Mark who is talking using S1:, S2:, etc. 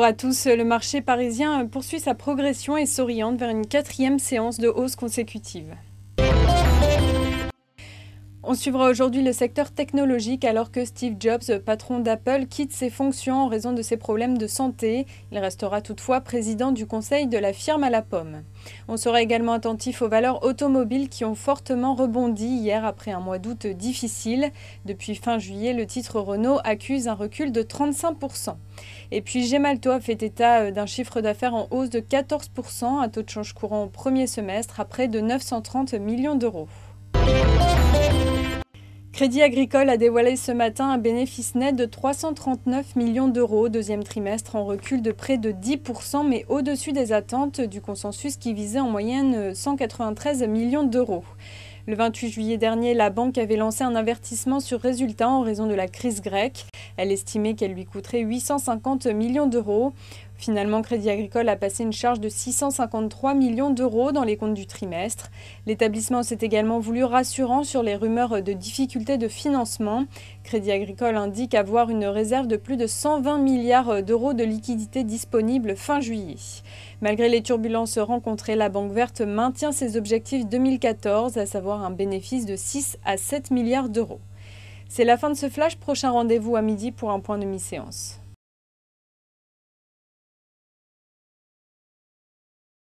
S1: à tous. Le marché parisien poursuit sa progression et s'oriente vers une quatrième séance de hausse consécutive. On suivra aujourd'hui le secteur technologique alors que Steve Jobs, patron d'Apple, quitte ses fonctions en raison de ses problèmes de santé. Il restera toutefois président du conseil de la firme à la pomme. On sera également attentif aux valeurs automobiles qui ont fortement rebondi hier après un mois d'août difficile. Depuis fin juillet, le titre Renault accuse un recul de 35%. Et puis Gemalto a fait état d'un chiffre d'affaires en hausse de 14%, un taux de change courant au premier semestre à près de 930 millions d'euros. Crédit Agricole a dévoilé ce matin un bénéfice net de 339 millions d'euros au deuxième trimestre, en recul de près de 10%, mais au-dessus des attentes du consensus qui visait en moyenne 193 millions d'euros. Le 28 juillet dernier, la banque avait lancé un avertissement sur résultat en raison de la crise grecque. Elle estimait qu'elle lui coûterait 850 millions d'euros. Finalement, Crédit Agricole a passé une charge de 653 millions d'euros dans les comptes du trimestre. L'établissement s'est également voulu rassurant sur les rumeurs de difficultés de financement. Crédit Agricole indique avoir une réserve de plus de 120 milliards d'euros de liquidités disponibles fin juillet. Malgré les turbulences rencontrées, la Banque Verte maintient ses objectifs 2014, à savoir un bénéfice de 6 à 7 milliards d'euros. C'est la fin de ce flash, prochain rendez-vous à midi pour un point de mi-séance.